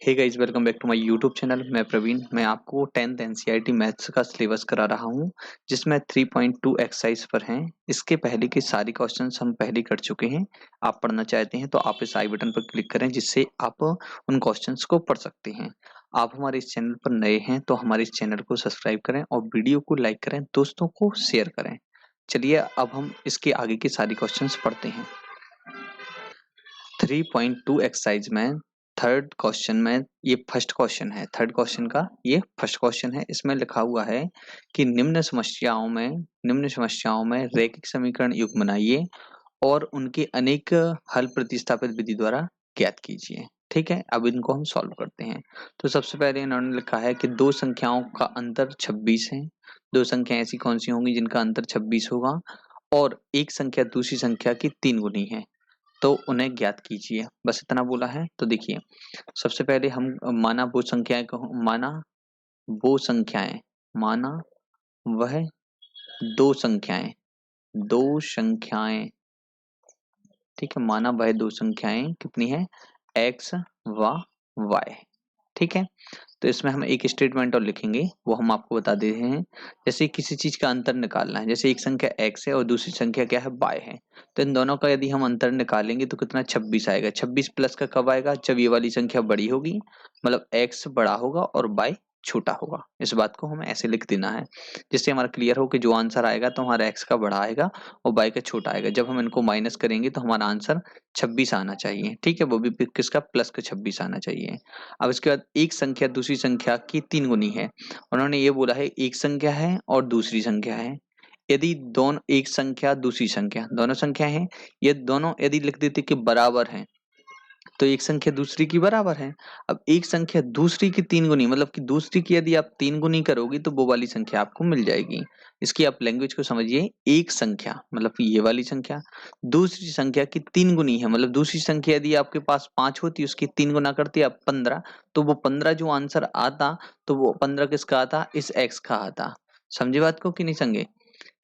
Hey guys, welcome back to my YouTube channel. मैं प्रवीण। मैं आपको 10th एनसीईआरटी मैथ्स का सिलेबस करा रहा हूं, जिसमें 3.2 एक्सरसाइज पर हैं। इसके पहले के सारे क्वेश्चंस हम पहले कर चुके हैं। आप पढ़ना चाहते हैं तो आप इस आई बटन पर क्लिक करें, जिससे आप उन क्वेश्चंस को पढ़ सकते हैं। आप हमारे इस चैनल पर नए हैं तो हमारे इस चैनल को सब्सक्राइब करें और वीडियो को लाइक करें, दोस्तों को शेयर करें। चलिए अब हम इसके आगे के सारे क्वेश्चन पढ़ते हैं। 3.2 एक्सरसाइज में थर्ड क्वेश्चन में ये फर्स्ट क्वेश्चन है। थर्ड क्वेश्चन का ये फर्स्ट क्वेश्चन है। इसमें लिखा हुआ है कि निम्न समस्याओं में रैखिक समीकरण युग्म बनाइए और उनके अनेक हल प्रतिस्थापित विधि द्वारा ज्ञात कीजिए। ठीक है, अब इनको हम सॉल्व करते हैं। तो सबसे पहले इन्होंने लिखा है कि दो संख्याओं का अंतर 26 है। दो संख्या ऐसी कौन सी होंगी जिनका अंतर 26 होगा और एक संख्या दूसरी संख्या की 3 गुनी है, तो उन्हें ज्ञात कीजिए। बस इतना बोला है। तो देखिए, सबसे पहले हम माना वह दो संख्याएं, ठीक है। माना वह दो संख्याएं कितनी है, x व y। ठीक है, तो इसमें हम एक स्टेटमेंट और लिखेंगे, वो हम आपको बता दे रहे हैं। जैसे किसी चीज का अंतर निकालना है, जैसे एक संख्या x है और दूसरी संख्या क्या है, y है। तो इन दोनों का यदि हम अंतर निकालेंगे तो कितना 26 आएगा। 26 प्लस का कब आएगा, जब ये वाली संख्या बड़ी होगी, मतलब x बड़ा होगा और y छोटा होगा। इस बात को हमें ऐसे लिख देना है, जिससे हमारा क्लियर हो कि जो आंसर आएगा तो हमारा x का बड़ा आएगा और y का छोटा आएगा। जब हम इनको माइनस करेंगे तो हमारा आंसर 26 आना चाहिए। ठीक है, वो भी किसका, प्लस का 26 आना चाहिए। अब इसके बाद एक संख्या दूसरी संख्या की 3 गुनी है। उन्होंने ये बोला है एक संख्या है और दूसरी संख्या है। यदि दोनों, एक संख्या दूसरी संख्या दोनों संख्या है, ये दोनों यदि लिख देते कि बराबर हैं, तो एक संख्या दूसरी की बराबर है। अब एक संख्या दूसरी की 3 गुनी, मतलब कि दूसरी की यदि आप 3 गुनी करोगे तो वो वाली संख्या आपको मिल जाएगी। इसकी आप लैंग्वेज को समझिए। एक संख्या मतलब कि ये वाली संख्या दूसरी संख्या की 3 गुनी है, मतलब दूसरी संख्या यदि आपके पास 5 होती, उसकी 3 गुना करते आप 15, तो वो 15 जो आंसर आता, तो वो 15 किसका आता, इस एक्स का आता। समझे बात को कि नहीं समझे,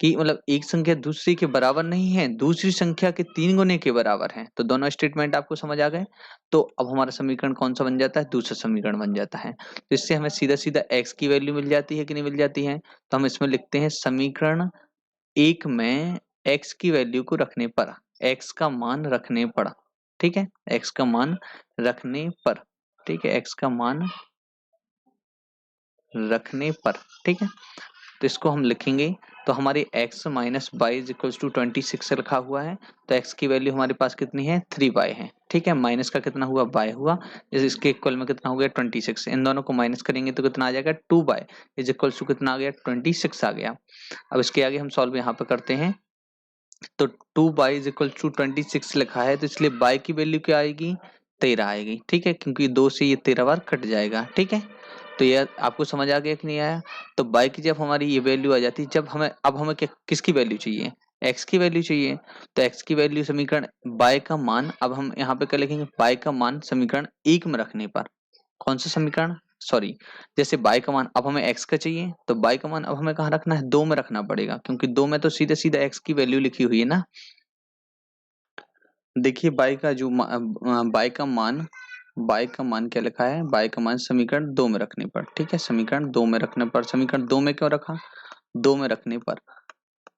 कि मतलब एक संख्या दूसरी के बराबर नहीं है, दूसरी संख्या के 3 गुने के बराबर है। तो दोनों स्टेटमेंट आपको समझ आ गए। तो अब हमारा समीकरण कौन सा बन जाता है, दूसरा समीकरण बन जाता है। तो इससे हमें सीधा सीधा x की वैल्यू मिल जाती है कि नहीं मिल जाती है। तो हम इसमें लिखते हैं समीकरण एक में x की वैल्यू को रखने पर, x का मान रखने पर, ठीक है, x का मान रखने पर, ठीक है, x का मान रखने पर, ठीक है। तो इसको हम लिखेंगे, तो हमारी x minus y is equals to 26 लिखा हुआ है। तो x की वैल्यू हमारे पास कितनी है, 3y है। ठीक है, माइनस का कितना हुआ, y हुआ, इसके इक्वल में कितना हो गया, 26। इन दोनों को माइनस करेंगे तो कितना आ जाएगा, 2y इज इक्वल्स टू कितना आ गया, 26 आ गया। अब इसके आगे हम सॉल्व यहाँ पे करते हैं। तो 2y इज इक्वल टू 26 लिखा है, तो इसलिए y की वैल्यू क्या आएगी, 13 आएगी। ठीक है, क्योंकि 2 से ये 13 बार कट जाएगा। ठीक है, तो ये आपको समझ आ गया कि नहीं आया। तो y की जब हमारी ये वैल्यू आ जाती है, जब हमें, अब हमें किसकी वैल्यू चाहिए, x की वैल्यू चाहिए। तो x की वैल्यू समीकरण y का मान, अब हम यहाँ पे क्या लिखेंगे, y का मान समीकरण 1 में रखने पर, कौन सा समीकरण, सॉरी, जैसे y का मान अब हमें x का चाहिए, तो y का मान अब हमें कहाँ रखना है, 2 में रखना पड़ेगा, क्योंकि 2 में तो सीधे सीधा x की वैल्यू लिखी हुई है ना। देखिए y का जो y का मान क्या लिखा है, y का मान समीकरण 2 में रखने पर। ठीक है, समीकरण 2 में रखने पर, समीकरण 2 में क्यों रखा, 2 में रखने पर।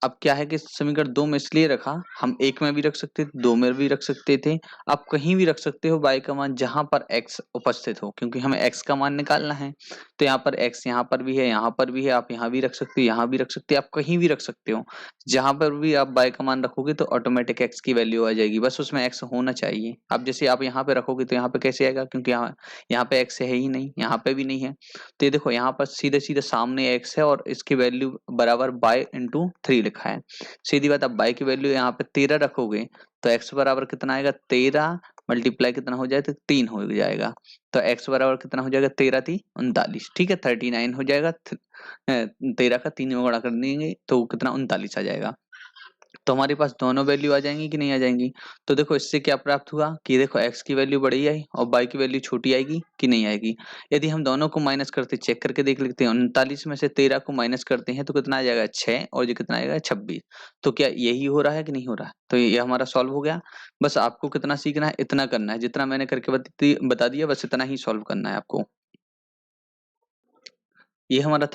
अब क्या है कि समीकरण 2 में इसलिए रखा, हम 1 में भी रख सकते थे, 2 में भी रख सकते थे, आप कहीं भी रख सकते हो y का मान जहां पर x उपस्थित हो, क्योंकि हमें x का मान निकालना है। तो यहाँ पर x यहाँ पर भी है, यहाँ पर भी है, आप यहाँ भी रख सकते हो, यहाँ भी रख सकते हो, आप कहीं भी रख सकते हो। जहां पर भी आप y का मान रखोगे तो ऑटोमेटिक x की वैल्यू आ जाएगी, बस उसमें x होना चाहिए। अब जैसे आप यहाँ पे रखोगे तो यहाँ पे कैसे आएगा, क्योंकि यहाँ पे x है ही नहीं, यहाँ पे भी नहीं है। तो ये देखो, यहाँ पर सीधे सीधे सामने x है और इसकी वैल्यू बराबर y इंटू 3 लिखा है। सीधी बात, अब y की वैल्यू यहाँ पे 13 रखोगे तो x बराबर कितना आएगा, 13 मल्टीप्लाई कितना हो जाएगा, तो 3 हो जाएगा। तो x बराबर कितना हो जाएगा, 13 3 39, ठीक है, 39 हो जाएगा। 13 का 3 में गुणा कर देंगे तो कितना, 39 आ जाएगा। तो हमारे पास दोनों वैल्यू आ जाएंगी कि नहीं आ जाएंगी। तो देखो इससे क्या प्राप्त हुआ कि देखो x की वैल्यू बड़ी आई और y की वैल्यू छोटी आएगी कि नहीं आएगी। यदि हम दोनों को माइनस करते चेक करके देख लेते हैं, 39 में से 13 को माइनस करते हैं तो कितना आ जाएगा 6 और ये कितना आएगा 26। तो क्या यही हो रहा है कि नहीं हो रहा है। तो ये हमारा सॉल्व हो गया। बस आपको कितना सीखना है, इतना करना है, जितना मैंने करके बता दिया बस इतना ही सॉल्व करना है आपको। ये हमारा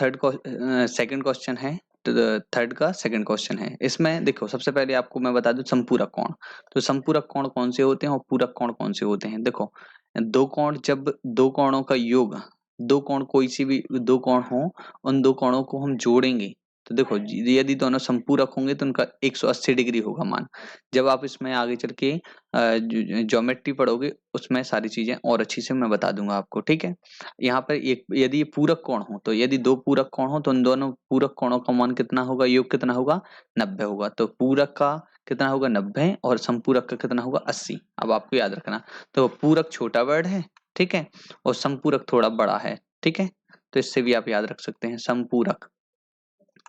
सेकंड क्वेश्चन है। तो थर्ड का सेकंड क्वेश्चन है। इसमें देखो सबसे पहले आपको मैं बता दूं संपूरक कोण। तो संपूरक कोण कौन से होते हैं और पूरक कोण कौन से होते हैं। देखो दो कोण, जब दो कोणों का योग, दो कोण कोई सी भी दो कोण हो, उन दो कोणों को हम जोड़ेंगे तो देखो यदि दोनों संपूरक होंगे तो उनका 180 डिग्री होगा मान। जब आप इसमें आगे चल के ज्योमेट्री पढ़ोगे उसमें सारी चीजें और अच्छी से मैं बता दूंगा आपको, ठीक है। यहाँ पर एक यदि ये पूरक कोण हो, तो यदि दो पूरक कोण हो तो उन दोनों पूरक कोणों का मान कितना होगा, योग कितना होगा 90 होगा। तो पूरक का कितना होगा 90 और संपूरक का कितना होगा 80। अब आपको याद रखना, तो पूरक छोटा वर्ड है, ठीक है, और संपूरक थोड़ा बड़ा है, ठीक है। तो इससे भी आप याद रख सकते हैं संपूरक।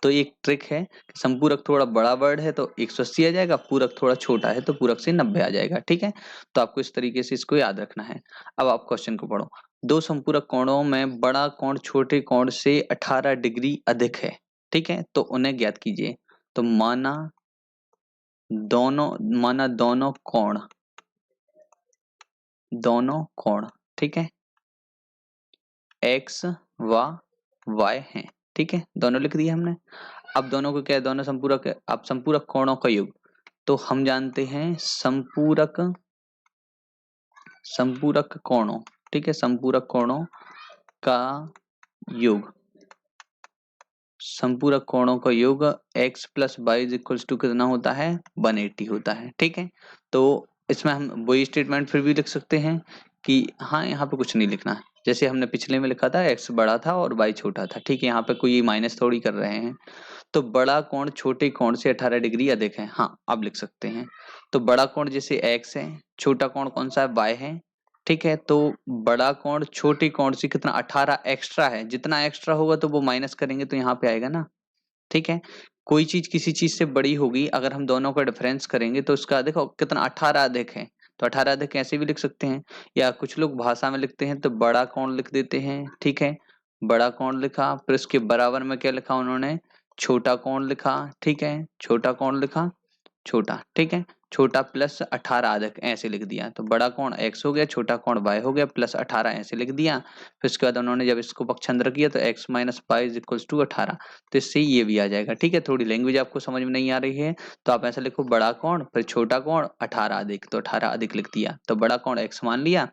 तो एक ट्रिक है कि संपूरक थोड़ा बड़ा वर्ड है तो 180 आ जाएगा, पूरक थोड़ा छोटा है तो पूरक से 90 आ जाएगा, ठीक है। तो आपको इस तरीके से इसको याद रखना है। अब आप क्वेश्चन को पढ़ो। दो संपूरक कोणों में बड़ा कोण छोटे कोण से 18 डिग्री अधिक है, ठीक है, तो उन्हें ज्ञात कीजिए। तो माना दोनों कोण, ठीक है, x व y है, ठीक है, दोनों लिख दिया हमने। अब दोनों को क्या है, दोनों संपूरक है। अब संपूरक कोणों का योग, तो हम जानते हैं संपूरक कोणों, ठीक है, संपूरक कोणों का योग, संपूरक कोणों का योग x plus y is equals to कितना होता है 180 होता है, ठीक है। तो इसमें हम वही स्टेटमेंट फिर भी लिख सकते हैं कि हाँ यहाँ पे कुछ नहीं लिखना है, जैसे हमने पिछले में लिखा था x बड़ा था और y छोटा था, ठीक है, यहाँ पे कोई माइनस थोड़ी कर रहे हैं। तो बड़ा कोण छोटे कोण से 18 डिग्री अधिक है, हाँ अब लिख सकते हैं। तो बड़ा कोण जैसे x है, छोटा कोण कौन सा है y है, ठीक है। तो बड़ा कोण छोटे कोण से कितना 18 एक्स्ट्रा है, जितना एक्स्ट्रा होगा तो वो माइनस करेंगे तो यहाँ पे आएगा ना, ठीक है। कोई चीज किसी चीज से बड़ी होगी, अगर हम दोनों का डिफरेंस करेंगे तो उसका देखो कितना 18 अधिक है, तो 18 अधिक ऐसे भी लिख सकते हैं, या कुछ लोग भाषा में लिखते हैं तो बड़ा कोण लिख देते हैं, ठीक है। बड़ा कोण लिखा, फिर उसके बराबर में क्या लिखा उन्होंने, छोटा कोण लिखा, ठीक है, छोटा कोण लिखा, छोटा, ठीक है, छोटा प्लस 18 अधिक ऐसे लिख दिया। तो बड़ा कोण x हो गया, छोटा कोण y हो गया, प्लस 18 ऐसे लिख दिया। फिर उसके बाद उन्होंने जब इसको पक्षांतर किया तो x minus y is equals to 18। तो इससे ये भी आ जाएगा, ठीक है। थोड़ी लैंग्वेज आपको समझ में नहीं आ रही है तो आप ऐसा लिखो बड़ा कोण फिर छोटा कोण 18 अधिक, तो 18 अधिक लिख दिया। तो बड़ा कोण x मान लिया,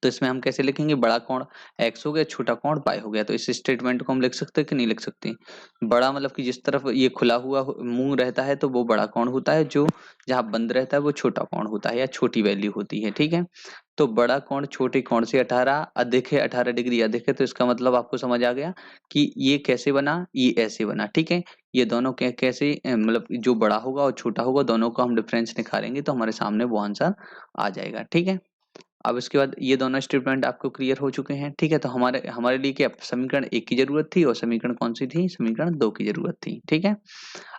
तो इसमें हम कैसे लिखेंगे, बड़ा कोण x हो गया, छोटा कोण y हो गया। तो इस स्टेटमेंट को हम लिख सकते हैं कि नहीं लिख सकते। बड़ा मतलब कि जिस तरफ ये खुला हुआ मुंह रहता है तो वो बड़ा कोण होता है, जो जहां बंद रहता है वो छोटा कोण होता है या छोटी वैल्यू होती है, ठीक है। तो बड़ा कोण छोटे कोण से 18 अधिक है, 18 डिग्री अधिक है, तो इसका मतलब आपको समझ आ गया कि ये कैसे बना, ये ऐसे बना, ठीक है। ये दोनों कैसे मतलब जो बड़ा होगा और छोटा होगा दोनों का हम डिफरेंस निकालेंगे तो हमारे सामने वो आंसर आ जाएगा, ठीक है। अब इसके बाद ये दोनों स्टेटमेंट आपको क्लियर हो चुके हैं, ठीक है। तो हमारे हमारे लिए क्या समीकरण 1 की जरूरत थी और समीकरण कौन सी थी, समीकरण 2 की जरूरत थी, ठीक है।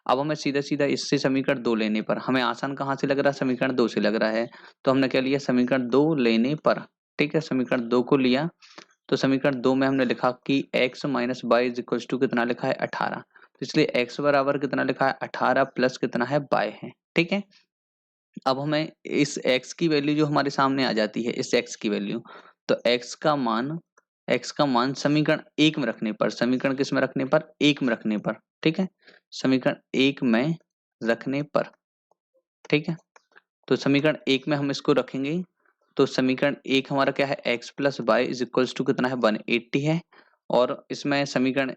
अब हमें सीधा सीधा इससे समीकरण 2 लेने पर हमें आसान कहाँ से लग रहा है, समीकरण 2 से लग रहा है। तो हमने क्या लिया, समीकरण 2 लेने पर, ठीक है, समीकरण 2 को लिया। तो समीकरण 2 में हमने लिखा कि x minus y is equal to कितना लिखा है 18। तो इसलिए x बराबर कितना लिखा है 18 प्लस कितना है y है, ठीक है। अब हमें इस x की वैल्यू जो हमारे सामने आ जाती है, इस x की वैल्यू, तो x का मान समीकरण 1 में रखने पर, समीकरण किस में रखने पर, 1 में रखने पर, ठीक है, समीकरण 1 में रखने पर, ठीक है। तो समीकरण 1 में हम इसको रखेंगे तो समीकरण 1 हमारा क्या है, x plus y is equals to कितना है 180 है। और इसमें समीकरण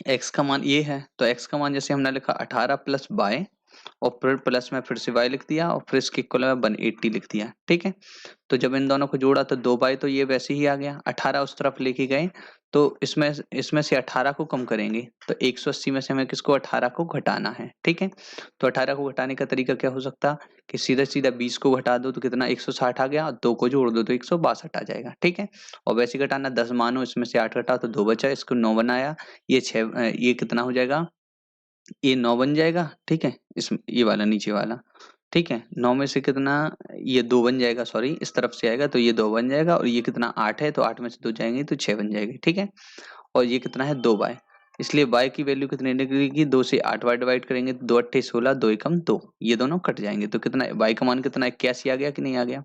x का मान ये है, तो x का मान जैसे हमने लिखा 18 प्लस वाई और फिर प्लस में फिर से y लिख दिया और फिर इसके इक्वल में 180 लिख दिया, ठीक है। तो जब इन दोनों को जोड़ा तो 2 बाई, तो ये वैसे ही आ गया, 18 उस तरफ लेके गए तो इसमें से 18 को कम करेंगे तो 180 में से हमें किसको 18 को घटाना है, ठीक है। तो 18 को घटाने का तरीका क्या हो सकता कि सीधा सीधा 20 को घटा दो तो कितना 160 आ गया, और 2 को जोड़ दो तो 162 आ जाएगा, ठीक है। और वैसे घटाना 10 मानो, इसमें से 8 घटा तो 2 बचा, इसको 9 बनाया, ये 6, ये कितना हो जाएगा ये 9 बन जाएगा, ठीक है, इस ये वाला नीचे वाला, ठीक है, 9 में से कितना, ये 2 बन जाएगा, सॉरी इस तरफ से आएगा तो ये 2 बन जाएगा, और ये कितना 8 है तो 8 में से 2 जाएंगे तो 6 बन जाएगी, ठीक है। और ये कितना है 2 बाय, इसलिए बाय की वैल्यू कितनी निकलेगी, 2 से 8 बार डिवाइड करेंगे तो 2 अट्ठे 16, 2 एकम 2, ये दोनों कट जाएंगे तो कितना बाय का मान कितना 81 आ गया कि नहीं आ गया।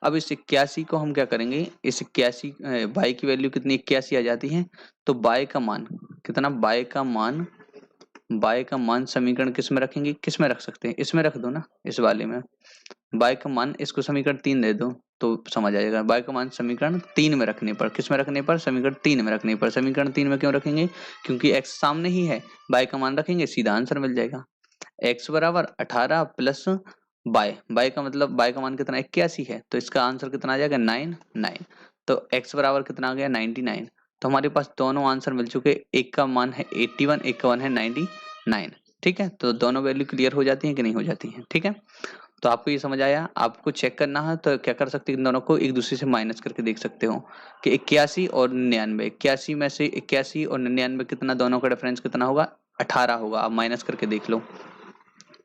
अब इस 81 को हम क्या करेंगे, इस 81 बाय की वैल्यू कितनी 81 आ जाती है, तो बाय का मान कितना, बाय का मान समीकरण किस में रखेंगे, किस में रख सकते हैं, इसमें रख दो ना, इस वाले में। बाय का मान इसको समीकरण 3 दे दो तो समझ आ जाएगा। बाय का मान समीकरण 3 में रखने पर, किस में रखने पर, समीकरण 3 में रखने पर। समीकरण 3 में क्यों रखेंगे, क्योंकि x सामने ही है, बाय का मान रखेंगे सीधा आंसर मिल जाएगा। x बराबर 18 प्लस बाय का मतलब बाय का मान कितना 81 है, तो इसका आंसर कितना आ जाएगा 9। तो x बराबर कितना आ गया 99। तो हमारे पास दोनों आंसर मिल चुके, एक का मान है 81, एक का मान है 99, ठीक है। तो दोनों वैल्यू क्लियर हो जाती है कि नहीं हो जाती है, ठीक है। तो आपको ये समझ आया, आपको चेक करना है तो क्या कर सकते हैं, इन दोनों को एक दूसरे से माइनस करके देख सकते हो कि 81 और 99, 81 में से 81 और 99 कितना, दोनों का डिफरेंस कितना होगा 18 होगा, आप माइनस करके देख लो,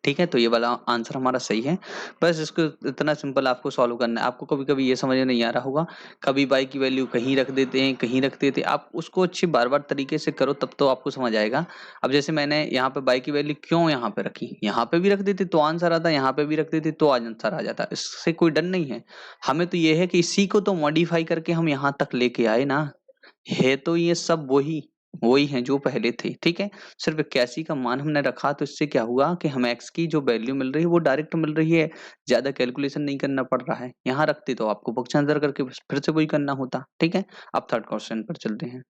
ठीक है। तो ये वाला आंसर हमारा सही है। बस इसको इतना सिंपल आपको सॉल्व करना है। आपको कभी कभी ये समझ में नहीं आ रहा होगा, कभी बाई की वैल्यू कहीं रख देते हैं, कहीं रख देते हैं, आप उसको अच्छी बार बार तरीके से करो तब तो आपको समझ आएगा। अब जैसे मैंने यहाँ पे बाई की वैल्यू क्यों यहाँ पे रखी, यहाँ पे भी रख देते तो आंसर आता, यहाँ पे भी रख देते तो आंसर आ जाता, इससे कोई डर नहीं है हमें। तो ये है कि इसी को तो मॉडिफाई करके हम यहाँ तक लेके आए ना, है तो ये सब वही वही है जो पहले थे, ठीक है। सिर्फ 81 का मान हमने रखा तो इससे क्या हुआ कि हमें x की जो वैल्यू मिल रही है वो डायरेक्ट मिल रही है, ज्यादा कैलकुलेशन नहीं करना पड़ रहा है। यहाँ रखते तो आपको पक्षांतर करके फिर से वही करना होता, ठीक है। अब थर्ड क्वेश्चन पर चलते हैं।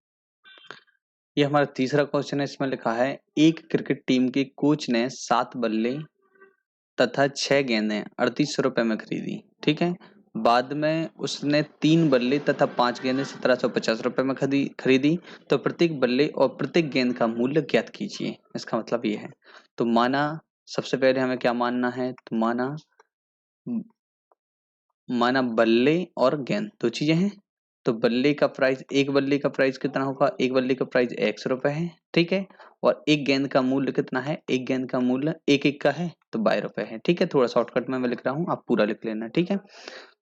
ये हमारा तीसरा क्वेश्चन है, इसमें लिखा है एक क्रिकेट टीम के कोच ने 7 बल्ले तथा 6 गेंदें 3800 रुपए में खरीदी, ठीक है। बाद में उसने 3 बल्ले तथा 5 गेंदें 1750 रुपए में खरीदी, तो प्रत्येक बल्ले और प्रत्येक गेंद का मूल्य ज्ञात कीजिए। इसका मतलब ये है, तो माना सबसे पहले हमें क्या मानना है, तो माना बल्ले और गेंद दो चीजें हैं। तो बल्ले का प्राइस, एक बल्ले का प्राइस कितना होगा, एक बल्ले का प्राइस 100 रुपए है, ठीक है। और एक गेंद का मूल्य कितना है, एक गेंद का मूल्य एक एक का है तो 22 रुपए है, ठीक है। थोड़ा शॉर्टकट में मैं लिख रहा हूँ, आप पूरा लिख लेना, ठीक है।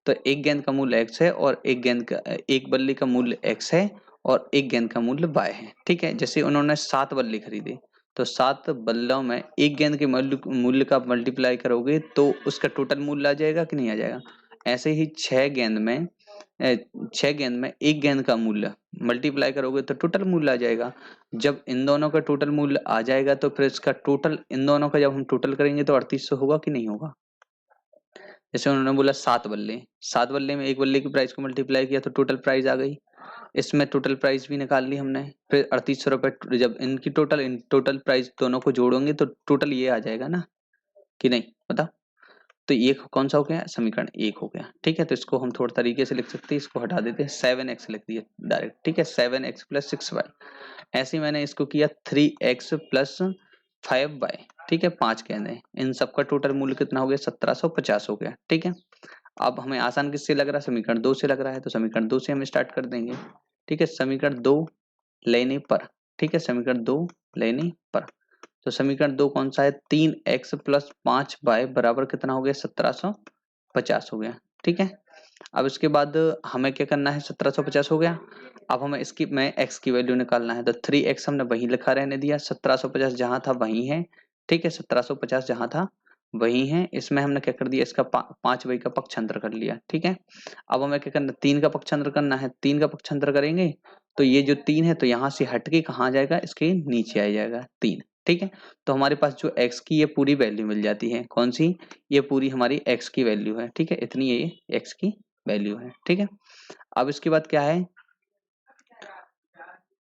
तो एक गेंद का मूल्य x है और एक बल्ले का मूल्य x है और एक गेंद का मूल्य y है, ठीक है। जैसे उन्होंने 7 बल्ले खरीदे, तो 7 बल्लों में एक गेंद के मूल्य का मल्टीप्लाई करोगे तो उसका टोटल मूल्य आ जाएगा कि नहीं आ जाएगा। ऐसे ही 6 गेंद में एक गेंद का मूल्य मल्टीप्लाई करोगे तो टोटल मूल्य आ जाएगा। जब इन दोनों का टोटल मूल्य आ जाएगा तो फिर इसका टोटल, इन दोनों का जब हम टोटल करेंगे तो 3800 होगा कि नहीं होगा। जैसे उन्होंने बोला 7 बल्ले में एक बल्ले की प्राइस को मल्टीप्लाई किया तो टोटल प्राइस आ गई, इसमें टोटल प्राइस भी निकाल ली हमने। फिर 3800 रुपए, जब इनकी इन टोटल प्राइस दोनों को जोड़ोगे तो टोटल ये आ जाएगा ना कि नहीं, बताओ। तो ये कौन सा हो गया, समीकरण 1 हो गया, ठीक है। तो इसको हम थोड़े तरीके से लिख सकते हैं, इसको हटा देते हैं, 7x लिख दिया डायरेक्ट, ठीक है। 7x प्लस 6y, ऐसे ही मैंने इसको किया 3x प्लस 5y, ठीक है। 5 गेंदें, इन सबका टोटल मूल्य कितना हो गया 1750 हो गया, ठीक है। अब हमें आसान किससे लग रहा है, समीकरण 2 से लग रहा है, तो समीकरण 2 से हम स्टार्ट कर देंगे, ठीक है। समीकरण 2 लेने पर, ठीक है, समीकरण 2 लेने पर, तो समीकरण 2 कौन सा है, 3x प्लस 5y बराबर कितना हो गया 1750 हो गया, ठीक है। अब इसके बाद हमें क्या करना है, 1750 हो गया। अब हमें इसकी में x की वैल्यू निकालना है, तो 3x हमने वहीं लिखा रहने दिया, 1750 जहां था वहीं है, ठीक है। 1750 जहां था वहीं है, इसमें हमने क्या कर दिया, इसका 5y का पक्षांतर कर लिया, ठीक है। अब हमें क्या करना, 3 का पक्षांतर करना है, 3 का पक्षांतर करेंगे तो ये जो 3 है तो यहाँ से हटके कहाँ आ जाएगा, इसके नीचे आ जाएगा 3, ठीक है। तो हमारे पास जो x की ये पूरी वैल्यू मिल जाती है, कौन सी, ये पूरी हमारी x की वैल्यू है, ठीक है। इतनी ये x की वैल्यू है, ठीक है। अब इसके बाद क्या है,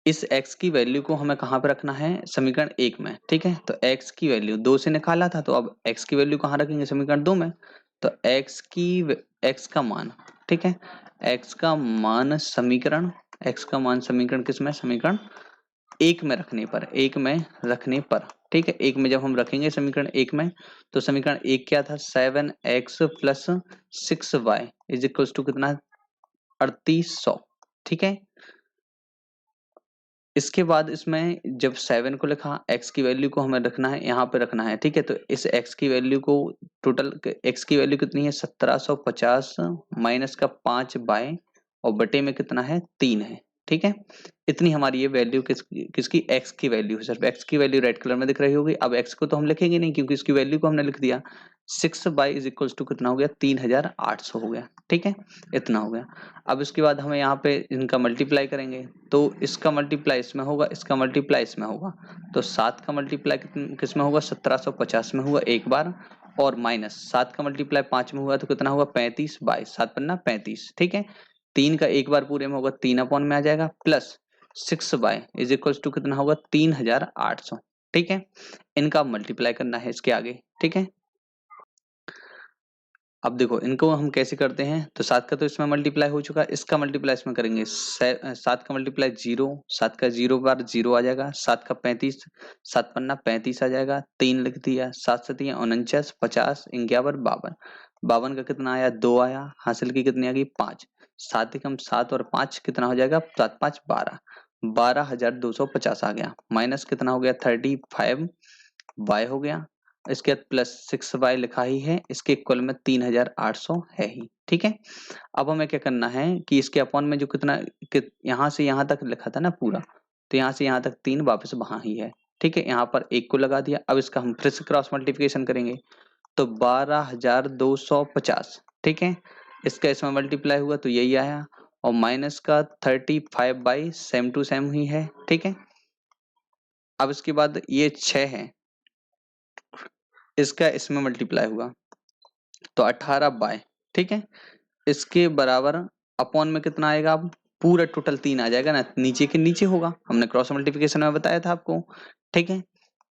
इस x की वैल्यू को हमें कहाँ पे रखना है, समीकरण 1 में, ठीक है। तो x की वैल्यू 2 से निकाला था, तो अब x की वैल्यू कहाँ रखेंगे, समीकरण 2 में। तो x का मान, ठीक है, x का मान समीकरण किस में, समीकरण 1 में रखने पर, 1 में रखने पर, ठीक है। 1 में जब हम रखेंगे समीकरण 1 में, तो समीकरण 1 क्या था, 7x plus 6y is equals to कितना, 3800, ठीक है। इसके बाद इसमें जब 7 को लिखा, x की वैल्यू को हमें रखना है, यहाँ पे रखना है, ठीक है। तो इस x की वैल्यू को टोटल x की वैल्यू कितनी है 1750 माइनस का 5 बाय और बटे में कितना है 3 है, ठीक है। इतनी हमारी ये वैल्यू किसकी x की वैल्यू है। सिर्फ x की वैल्यू रेड कलर में दिख रही होगी। अब x को तो हम लिखेंगे नहीं क्योंकि इसकी वैल्यू को हमने लिख दिया। 6 बाई इज इक्वल्स टू कितना हो गया 3800 हो गया, ठीक है। इतना हो गया। अब इसके बाद हमें यहाँ पे इनका मल्टीप्लाई करेंगे तो इसका मल्टीप्लाई इसमें होगा, इसका मल्टीप्लाई इसमें होगा। तो 7 का मल्टीप्लाई किस में होगा 1750 में हुआ एक बार, और माइनस 7 का मल्टीप्लाई 5 में हुआ तो कितना होगा 35 बाई 7 पन्ना 35, ठीक है। 3 का एक बार पूरे में होगा 3 अपॉन में आ जाएगा, plus 6 by is equals to कितना होगा 3800, ठीक है। इनका मल्टीप्लाई करना है इसके आगे, ठीक है। अब देखो इनको हम कैसे करते हैं, तो 7 का तो इसमें मल्टीप्लाई हो चुका है, इसका मल्टीप्लाई इसमें करेंगे। 7 का मल्टीप्लाई 0, 7 का 0 बार 0 आ जाएगा, 7 का 35, 7 पन्ना 35 आ जाएगा, 3 लिख दिया, 7 से 3 49, 50 51 52, 52 का कितना आया 2 आया, हासिल की कितनी आ गई 5, 7 एकम 7 और 5 कितना हो जाएगा 7 5 12, 12250 आ गया, माइनस कितना हो गया 35 बाय हो गया, इसके बाद प्लस 6 बाय लिखा ही है, इसके इक्वल में 3800 है ही, ठीक है। अब हमें क्या करना है कि इसके अपॉन में जो कितना यहाँ से यहाँ तक लिखा था ना पूरा, तो यहाँ से यहाँ तक 3 वापस वहां ही है, ठीक है। यहाँ पर 1 को लगा दिया। अब इसका हम फिर से क्रॉस मल्टीप्लिकेशन करेंगे तो 12250, ठीक है। इसका इसमें मल्टीप्लाई हुआ तो यही आया, और माइनस का 35 बाई सेम टू सेम ही है, ठीक है। अब इसके बाद ये 6 है, इसका इसमें मल्टीप्लाई हुआ तो 18 बाय, ठीक है। इसके बराबर अपॉन में कितना आएगा, अब पूरा टोटल 3 आ जाएगा ना, नीचे के नीचे होगा, हमने क्रॉस मल्टीप्लिकेशन में बताया था आपको, ठीक है।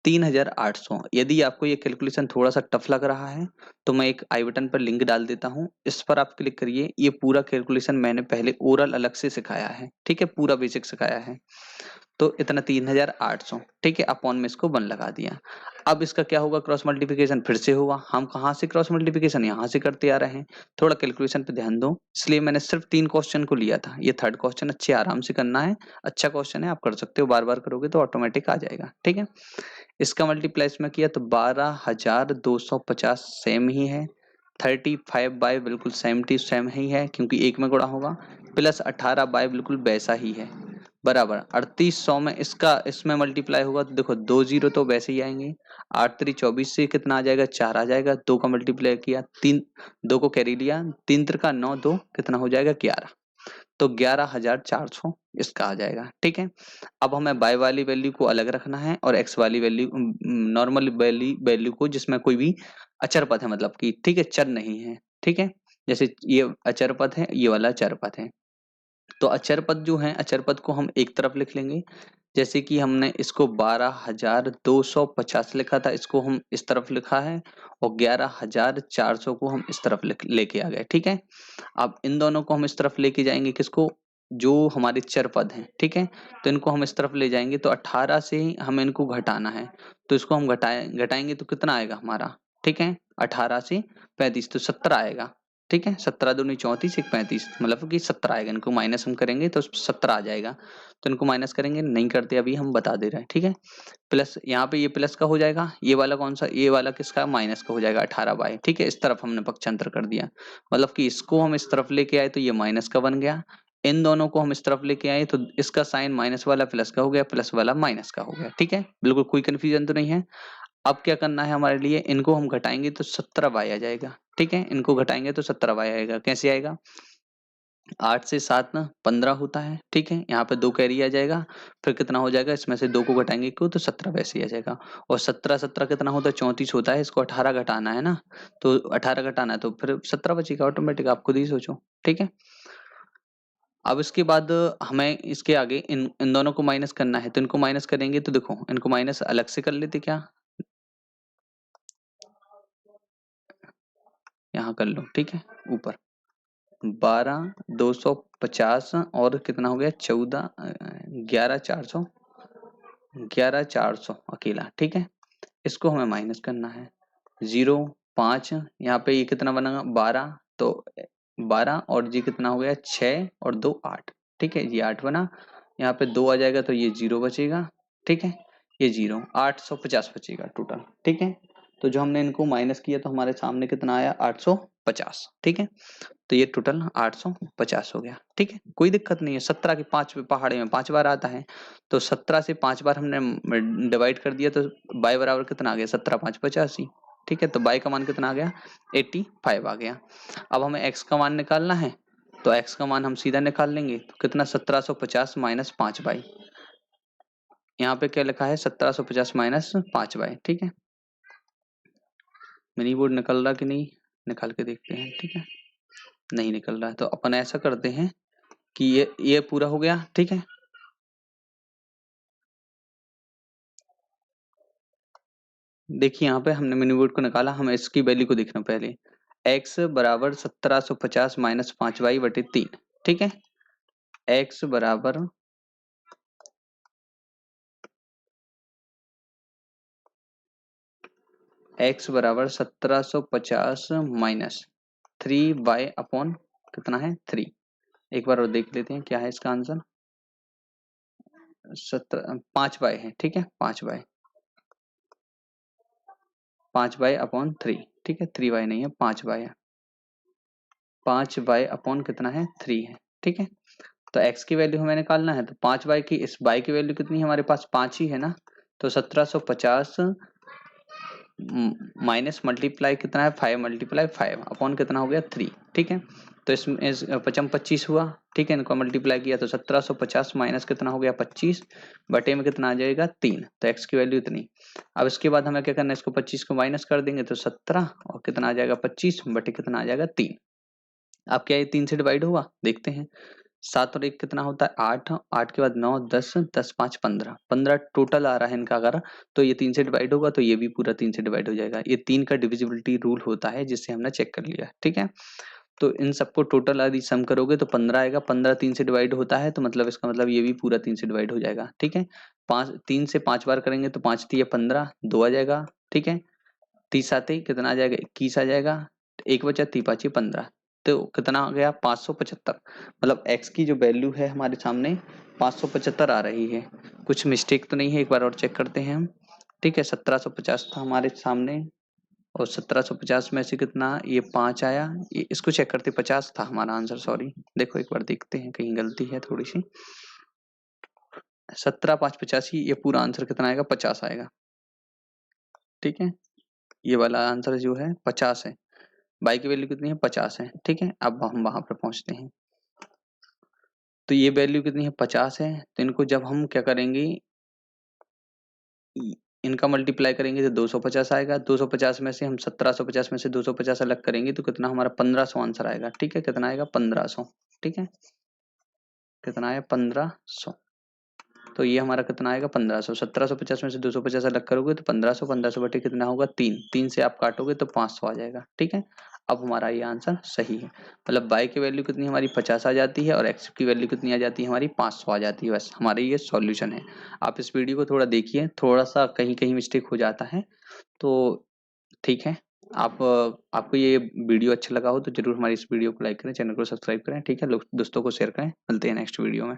3800। यदि आपको ये कैलकुलेशन थोड़ा सा टफ लग रहा है तो मैं एक आई बटन पर लिंक डाल देता हूँ, इस पर आप क्लिक करिए। ये पूरा कैलकुलेशन मैंने पहले ओरल अलग से सिखाया है, ठीक है, पूरा बेसिक सिखाया है। तो इतना 3800, ठीक है, अपॉन में इसको 1 लगा दिया। अब इसका क्या होगा क्रॉस मल्टीप्लिकेशन फिर से होगा। हम कहाँ से क्रॉस मल्टीप्लिकेशन यहाँ से करते आ रहे हैं, थोड़ा कैलकुलेशन पे ध्यान दो, इसलिए मैंने सिर्फ 3 क्वेश्चन को लिया था। ये थर्ड क्वेश्चन अच्छे आराम से करना है, अच्छा क्वेश्चन है, आप कर सकते हो, बार बार करोगे तो ऑटोमेटिक आ जाएगा, ठीक है। इसका मल्टीप्लाई इसमें किया तो 12250 सेम ही है, 35 बाय बिल्कुल सेम टू सेम ही है क्योंकि एक में गुणा होगा, प्लस 18 बाय बिल्कुल वैसा ही है, बराबर 3800 में इसका इसमें मल्टीप्लाई होगा तो देखो 2 जीरो तो वैसे ही आएंगे, 8 3 24 से कितना आ जाएगा 4 आ जाएगा, 2 का मल्टीप्लाई किया 3, 2 को कैरी लिया, 3 त्रिका 9, 2 कितना हो जाएगा 11, तो 11400 इसका आ जाएगा, ठीक है। अब हमें y वाली वैल्यू को अलग रखना है और x वाली वैल्यू नॉर्मल वैल्यू को जिसमें कोई भी अचर पद है, मतलब कि ठीक है चर नहीं है, ठीक है। जैसे ये अचर पद है, ये वाला चर पद है, तो अचर पद जो है अचर पद को हम एक तरफ लिख लेंगे। जैसे कि हमने इसको 12250 लिखा था, इसको हम इस तरफ लिखा है, और 11400 को हम इस तरफ लेके आ गए, ठीक है। अब इन दोनों को हम इस तरफ लेके जाएंगे, किसको, जो हमारे चर पद हैं, ठीक है। तो इनको हम इस तरफ ले जाएंगे तो 18 से हमें इनको घटाना है, तो इसको हम घटाएंगे तो कितना आएगा हमारा, ठीक है। 18 से 35 तो 17 आएगा, ठीक है। 17 दूनी 34 एक 35, मतलब कि 17 आएगा। इनको माइनस हम करेंगे तो 17 आ जाएगा, तो इनको माइनस करेंगे, नहीं करते अभी हम बता दे रहे हैं, ठीक है। प्लस यहाँ पे ये प्लस का हो जाएगा, ये वाला कौन सा, ये वाला किसका माइनस का हो जाएगा 18 बाय, ठीक है। इस तरफ हमने पक्षांतर कर दिया, मतलब कि इसको हम इस तरफ लेके आए तो ये माइनस का बन गया, इन दोनों को हम इस तरफ लेके आए तो इसका साइन माइनस वाला प्लस का हो गया, प्लस वाला माइनस का हो गया, ठीक है। बिल्कुल कोई कंफ्यूजन तो नहीं है। अब क्या करना है हमारे लिए, इनको हम घटाएंगे तो 17 बाय आ जाएगा, ठीक है। इनको घटाएंगे तो 17 बाय आएगा, कैसे आएगा, 8 से 7 ना 15 होता है, ठीक है। यहाँ पे 2 कैरी आ जाएगा, फिर कितना हो जाएगा, इसमें से 2 को घटाएंगे क्यों, तो 17 वैसे ही आ जाएगा। और 17 17 कितना होता है 34 होता है, इसको 18 घटाना है ना, तो 18 घटाना है तो फिर 17 बचेगा ऑटोमेटिक, आप खुद ही सोचो, ठीक है। अब इसके बाद हमें इसके आगे इन इन दोनों को माइनस करना है, तो इनको माइनस करेंगे तो देखो इनको माइनस अलग से कर लेते क्या, यहाँ कर लो, ठीक है। ऊपर 12250 और कितना हो गया 14 11400, 11400 अकेला, ठीक है। इसको हमें माइनस करना है, 0 5, यहाँ पे ये कितना बनेगा 12, तो 12 और जी कितना हो गया 6 और 2 8, ठीक है, ये 8 बना, यहाँ पे 2 आ जाएगा तो ये 0 बचेगा, ठीक है, ये 0, 850 बचेगा टोटल, ठीक है। तो जो हमने इनको माइनस किया तो हमारे सामने कितना आया, 850, ठीक है। तो ये टोटल 850 हो गया, ठीक है, कोई दिक्कत नहीं है। 17 के 5 पहाड़े में 5 बार आता है, तो 17 से 5 बार हमने डिवाइड कर दिया, तो y बराबर कितना आ गया, 17 5 85, ठीक है। तो y का मान कितना आ गया, 85 आ गया। अब हमें x का मान निकालना है, तो x का मान हम सीधा निकाल लेंगे, तो कितना, 1750 माइनस 5y, यहाँ पे क्या लिखा है, 1750 माइनस 5y, ठीक है। मिनी बोर्ड निकल रहा कि नहीं, निकाल के देखते हैं, ठीक है, नहीं निकल रहा है। तो अपन ऐसा करते हैं कि ये पूरा हो गया, ठीक है। देखिए यहाँ पे हमने मिनी बोर्ड को निकाला, हमें इसकी वैल्यू को देखना पहले, x बराबर 1750 माइनस 5y बटे 3, ठीक है। x बराबर x बराबर 1750 माइनस 3y अपॉन कितना है, 3। एक बार और देख लेते हैं क्या है इसका आंसर, 5y है, ठीक है, 5y अपॉन 3, ठीक है, 3y नहीं है, 5y है, 5y अपॉन कितना है, 3 है, ठीक है। तो x की वैल्यू हमें निकालना है, तो 5y की, इस y की वैल्यू कितनी है हमारे पास, 5 ही है ना। तो 1750 माइनस मल्टीप्लाई कितना है, 5 मल्टीप्लाई 5 अपॉन कितना हो गया, 3, ठीक है। तो इसमें इस 25 हुआ, ठीक है, इनको मल्टीप्लाई किया तो 1750 माइनस कितना हो गया, 25 बटे में कितना आ जाएगा, 3। तो x की वैल्यू इतनी। अब इसके बाद हमें क्या करना है, इसको 25 को माइनस कर देंगे तो 17 और कितना आ जाएगा, 25 बटे कितना आ जाएगा, 3। अब क्या ये 3 से डिवाइड हुआ, देखते हैं। 7 और 1 कितना होता है, 8, 8 के बाद 9, 10, 10 5 15, 15 टोटल आ रहा है इनका अगर, तो ये 3 से डिवाइड होगा तो ये भी पूरा 3 से डिवाइड हो जाएगा। ये 3 का डिविजिबिलिटी रूल होता है, जिससे हमने चेक कर लिया, ठीक है। तो इन सबको टोटल यदि सम करोगे तो 15 आएगा, 15 3 से डिवाइड होता है, तो मतलब इसका मतलब ये भी पूरा 3 से डिवाइड हो जाएगा, ठीक है। 3 से 5 बार करेंगे तो 5 3 15, 2 आ जाएगा, ठीक है। 30 आते कितना आ जाएगा, 21 आ जाएगा, एक बचा 3 5 15, तो कितना आ गया, 575। मतलब x की जो वैल्यू है हमारे सामने 575 आ रही है, कुछ मिस्टेक तो नहीं है, एक बार और चेक करते हैं हम, ठीक है। 1750 था हमारे सामने, और 1750 में से कितना, ये 5 आया, ये इसको चेक करते, 50 था हमारा आंसर, सॉरी। देखो एक बार देखते हैं, कहीं गलती है थोड़ी सी। 17 5 85, ये पूरा आंसर कितना आएगा, 50 आएगा, ठीक है। ये वाला आंसर जो है 50 है, बाई की वैल्यू कितनी है, 50 है, ठीक है। अब हम वहां पर पहुंचते हैं, तो ये वैल्यू कितनी है, 50 है। तो इनको जब हम क्या करेंगे, इनका मल्टीप्लाई करेंगे तो 250 आएगा, 250 में से हम 1750 में से 250 अलग करेंगे तो कितना हमारा 1500 आंसर आएगा, ठीक है। कितना आएगा, 1500, ठीक है, कितना आया, 1500। तो ये हमारा कितना आएगा, 1500। 1750 में से 250 अलग करोगे तो 1500, 1500 बटे कितना होगा, 3, 3 से आप काटोगे तो 500 आ जाएगा, ठीक है। अब हमारा ये आंसर सही है, मतलब y की वैल्यू कितनी हमारी 50 आ जाती है, और x की वैल्यू कितनी आ जाती है हमारी, 500 आ जाती है। बस हमारा ये सॉल्यूशन है। आप इस वीडियो को थोड़ा देखिए, थोड़ा सा कहीं कहीं मिस्टेक हो जाता है, तो ठीक है। आप आपको ये वीडियो अच्छा लगा हो तो जरूर हमारी इस वीडियो को लाइक करें, चैनल को सब्सक्राइब करें, ठीक है। दोस्तों को शेयर करें, मिलते हैं नेक्स्ट वीडियो में।